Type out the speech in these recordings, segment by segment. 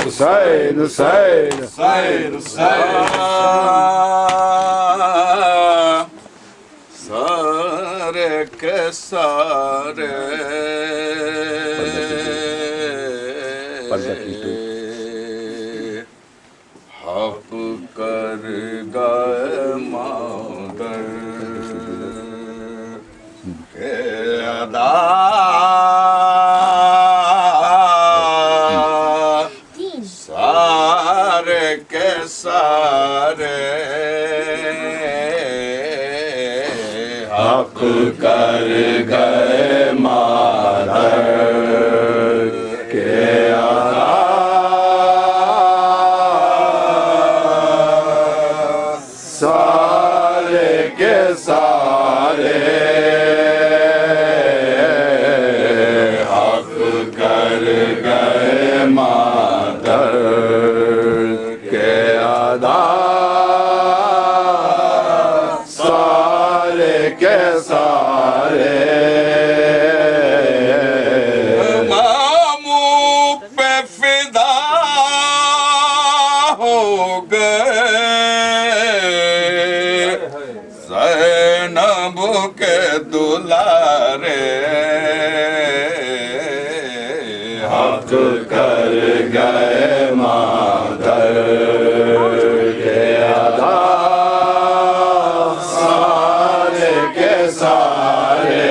حسین حسین سارے کے سارے حق کر گئے مادر کے ادا سارے کے سارے حق کر گئے مادر کے ادا سارے کے سارے حق کر گئے مادر کے ادا سارے کے سارے ماموں پہ فدا ہو گئے زینب کے دلارے حق کر گئے مادر کے ادا سارے کے سارے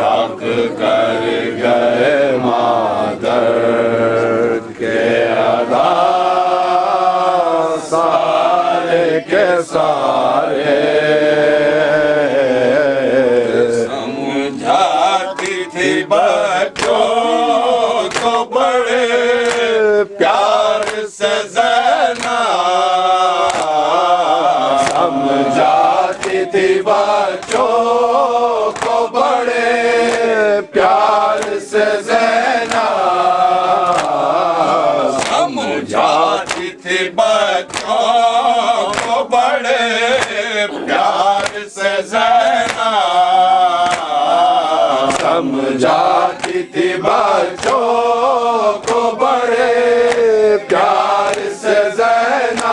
حق کر گئے مادر کے ادا سارے کے سارے سمجھاتی تھی بچوں کو بڑے پیار سے زینب سمجھاتی تھی بچوں کو بڑے پیار سے زینب سمجھاتی تھی بچوں کو بڑے پیار سے زینب سمجھاتی تھی بچوں کو بڑے پیار سے زینب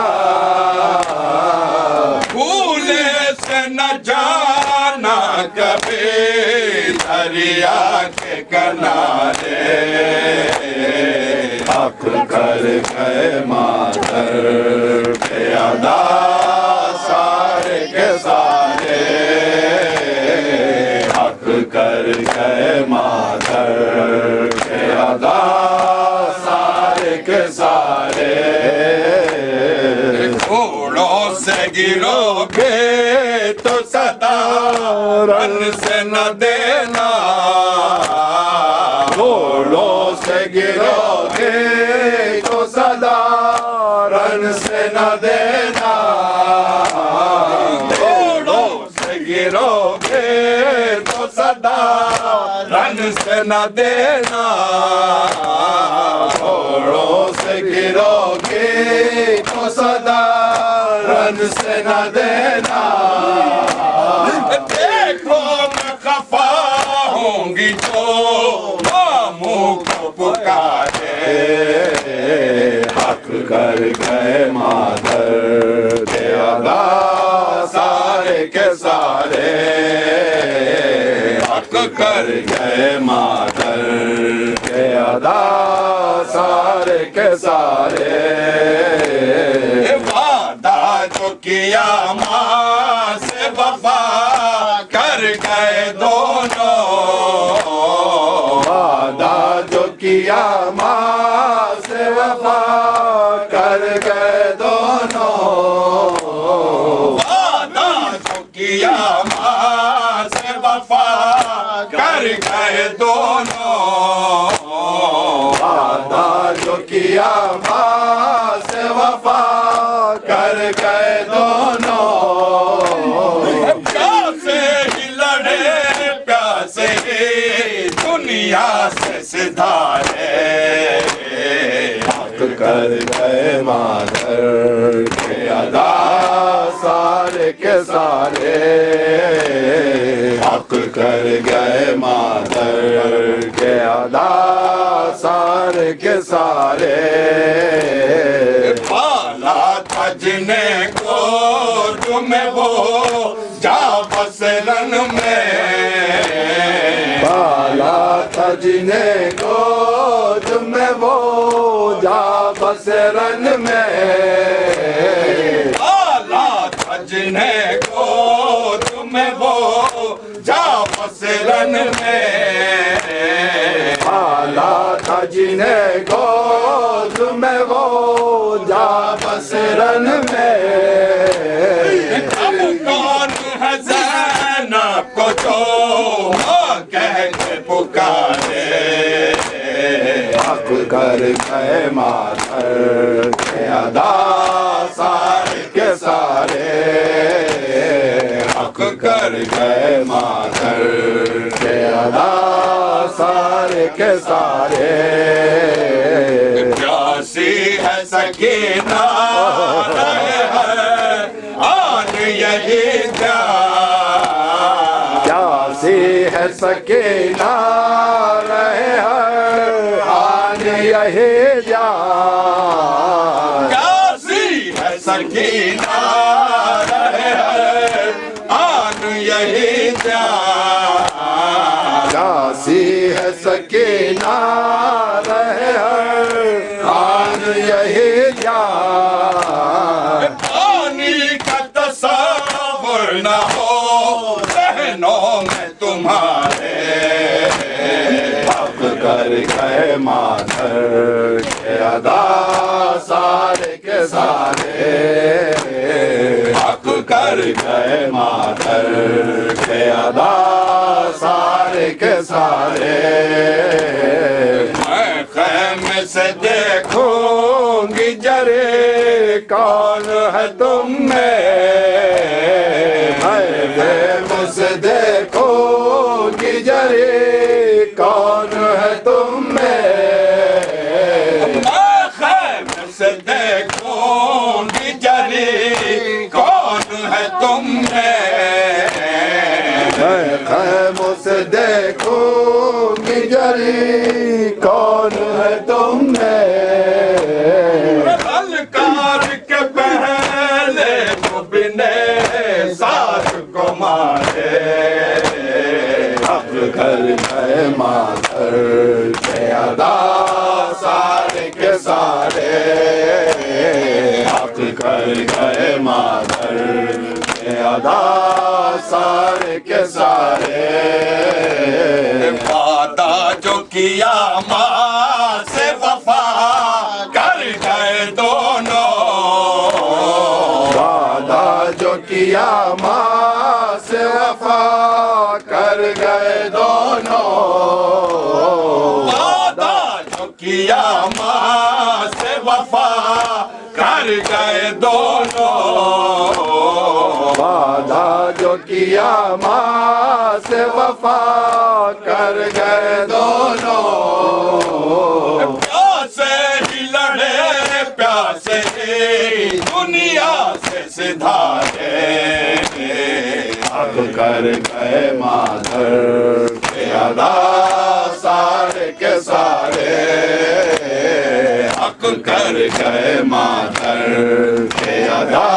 بھولے سے نہ جانا کبھی دریا کے کنارے حق کر گئے مادر کے ادا سارے کے سارے حق کر گئے مادر کے ادا سارے کے سارے گھوڑوں سے گرو گے تو صدا رن سے نہ دینا گھوڑوں سے گرو گے تو صدا رن سے نہ دینا گھوڑوں سے گرو گے تو صدا رن سے نہ دینا گھوڑوں سے گرو گے تو صدا رن سے نہ دینا دیکھو میں خفا ہوں گی جو ماموں کو پکارے حق کر گئے مادر کے ادا سارے کے سارے حق کر گئے مادر کے ادا سارے کے سارے وعدہ جو کیا ماں سے وفا کر گئے دونوں وعدہ جو کیا ماں سے وفا کر گئے دونوں وعدہ جو کیا ماں سے وفا کر گئے دونوں وعدہ جو کیا ماں سے دنیا سے سدھارے حق کر گئے مادر کے ادا سارے کے سارے حق کر گئے مادر کے ادا سارے کے سارے پالا تھا جنہیں کو تمہیں وہ جا بس رن میں پالا تھا جنہیں کو تمہیں وہ جا بس رن میں پالا تھا جنہیں کو تمہیں وہ جا بس رن میں پالا تھا جنہیں کو تمہیں وہ جا بس رن میں اب کون ہے زینب کو جو ماں کہہ کے پکارے حق کر گئے مادر کے ادا سارے کے سارے حق کر گئے مادر کے ادا سارے کے سارے پیاسی ہے سکینہ رہے ہے آن یہی جا پیاسی ہے سکینہ رہے ہیں آن یہی جا پیاسی ہے سکینہ رہے ہے آن یہی جا پیاسی ہے سکینہ رہے ہیں آن یہی جا پانی کا تصور نہ ہو ذہنوں میں تمہارے حق کر گئے مادر کے ادا سارے کے سارے حق کر گئے مادر کے ادا سارے کے سارے میں خیمے سے دیکھوں گی جرے کون ہے تم میں مجھ سے دیکھو گی جرے کون ہے تم میں میں خیمے سے دیکھوں گی جری کون ہے تم میں خیموں سے دیکھو گی جری کون ہے تم میں بلکار کے پہلے مبنے ساتھ کو مارے حق کر گئے مادر کے ادا سارے کے سارے حق کر گئے مادر کے ادا سارے کے سارے وعدہ جو کیا ماں سے وفا کر گئے دونوں وعدہ جو کیا ماں سے وفا کر گئے دونوں وعدہ جو کیا ماں سے وفا کر گئے دونوں وعدہ جو کیا ماں سے وفا کر گئے دونوں پیاسے ہی لڑے پیاسے ہی دنیا سے سدھارے حق کر گئے مادر کے ادا سارے کے سارے حق کر گئے مادر کے ادا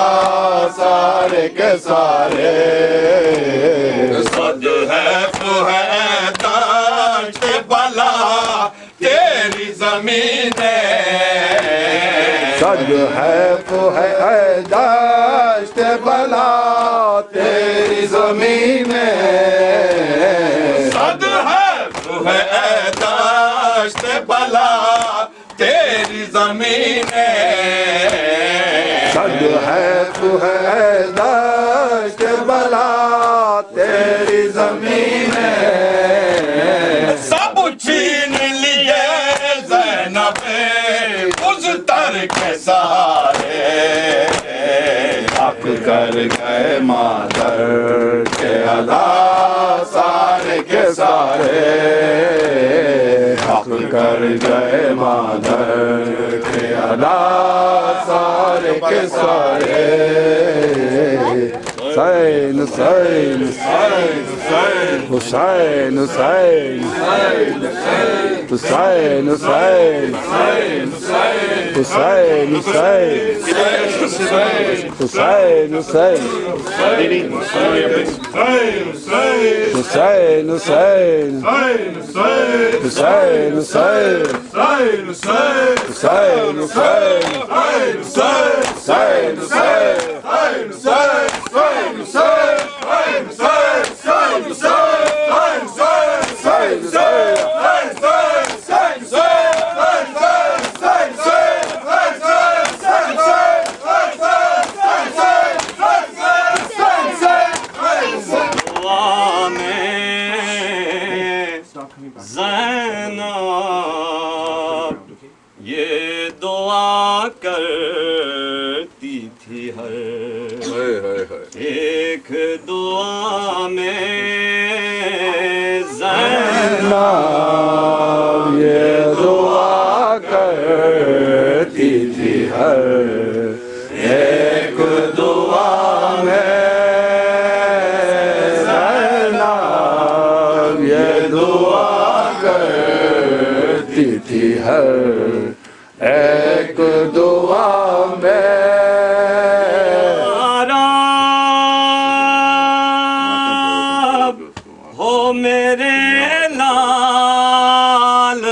سارے کے سارے سد ہے تو ہے داشت بلا تیری زمین سج ہے تو ہے داشت بلا تیری زمین سد ہے تو ہے داشت بلا تیری زمین سج ہے تو ہے داشت بلا تیری زمین سب چھین لیے زینب بزتر کے سہارے حق کر گئے مادر کے ادا سارے کے سارے سارے حق کر گئے مادر کے ادا سارے کے سارے حسین حسین حسین حسین حسین حسین حسین حسین حسین حسین حسین حسین یہ دعا کرتی تھی ہر ایک دعا میں زینب یہ دعا کرتی تھی ہر ایک دعا میں زینب یہ دعا کرتی تھی ہر ایک دعا میں ہو میرے لال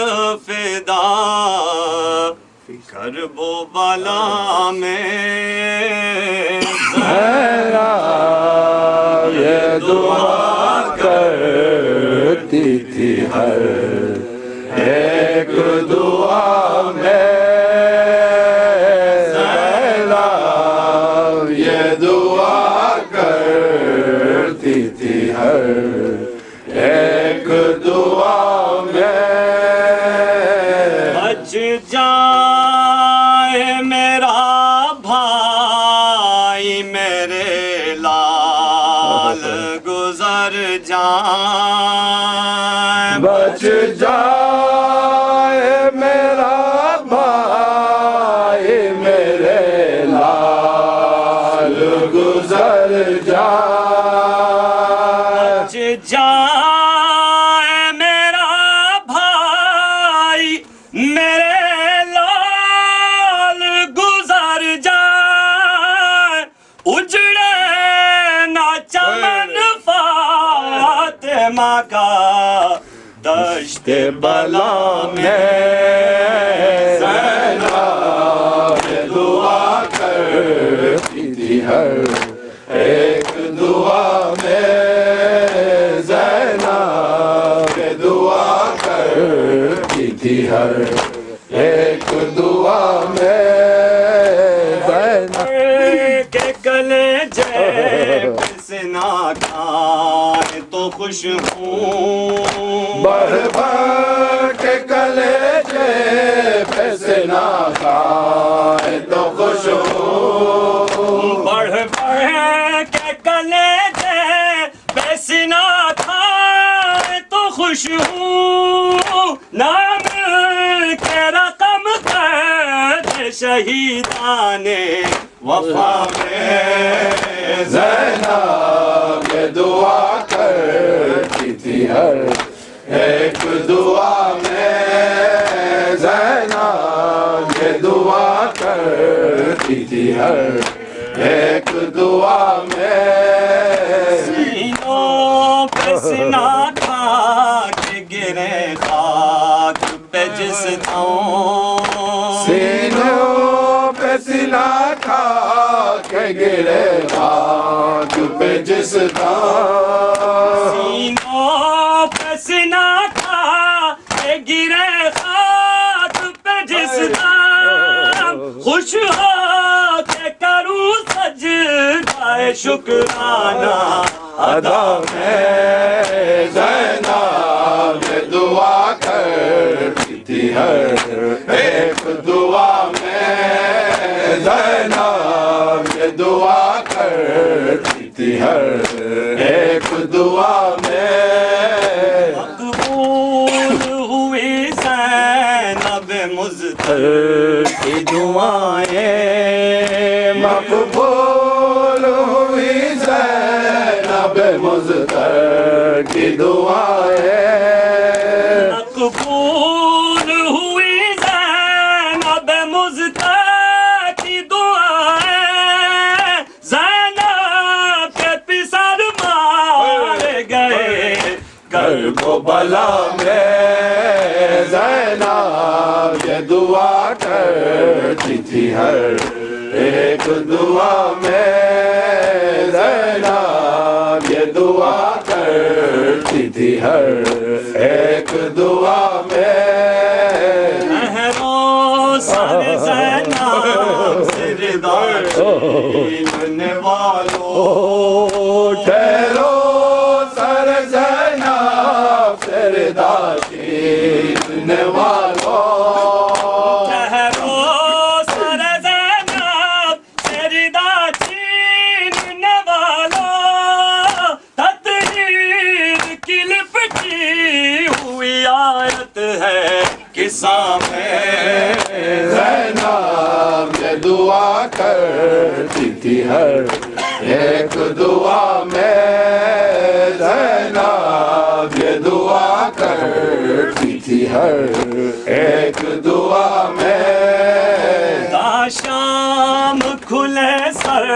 فدا کرب و بلا میں زینب یہ دعا کرتی تھی ہر ایک دعا میں زینب یہ دعا کرتی تھی ہر ایک دعا میں بچ جائے میرا بھائی میرے لال گزر جائے بچ جائے میرا بھائی میرے لال گزر جائے بچ جائے میرا بھائی میرے لال گزر جائے اجڑے نہ چمن فاطمہ کا دشت بلا میں زینب یہ دعا کرتی تھی ہر ایک دعا میں زینب یہ دعا کرتی تھی ہر ایک دعا میں زینب کے کلیجے سے نہ کھائے تو خوش ہوں بڑھ بڑھ کے کلیجے پہ سے نہ کھائے تو خوش ہوں بڑھ بڑھ کے کلیجے پہ سے نہ کھائے تو خوش ہوں نام کے رقم قید شہیدان وفا میں زینب یہ دعا کرتی تھی ہر ایک دعا میں زینب یہ دعا کرتی تھی ہر ایک دعا میں سینوں پہ سینہ کھا کے گرے خاک پہ جس دھاؤں سینوں پہ سینہ کھا کے گرے خاک پہ جس دھاؤں سینوں پہ سینہ کھا کے گرے خاک پہ جس دھاؤں خوش ہو کے کروں سجدہ شکرانہ ادا میں زینب یہ دعا کرتی تھی ہر ایک دعا میں زینب یہ دعا کرتی تھی ہر ایک دعا میں دعائیں مقبول ہوئی زینب مزدر کی دعائیں مقبول ہوئی زینب مزدر کی دعائیں زینب کے پسر مارے گئے کربلا میں زینب یہ دعا کرتی تھی ہر ایک دعا میں زینب یہ دعا کرتی تھی ہر ایک دعا میں مہرو سر زینب سردار چیننے والوں ٹھہرو سر زینب سردار چیننے والوں ٹھہرو سر زینب سردار چیننے والوں تطہیر کی لپٹی ہوئی آیت ہے قصہ میں زینب یہ دعا کرتی تھی ہر ایک دعا میں زینب یہ دعا کرتی تھی ہر ایک دعا میں تا شام کھلے سر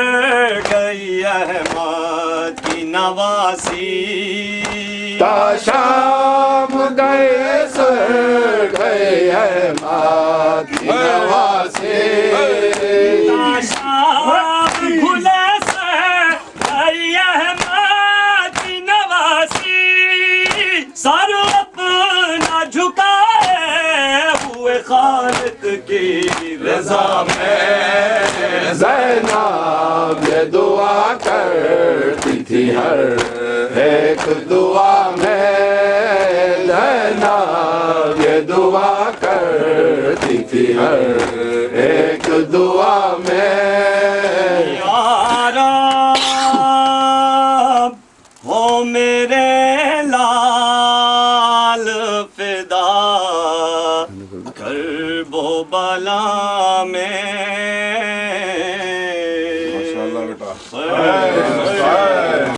گئی احمد کی نواسی تا شام گئے سر گئے احمد کی نواسی تا شام کھلے سر گئی احمد کی نواسی سر اپنا جھکائے ہوئے خالق کی رضا میں زینب یہ دعا کرتی تھی ہر ایک دعا میں زینب یہ دعا کرتی تھی ہر ایک دعا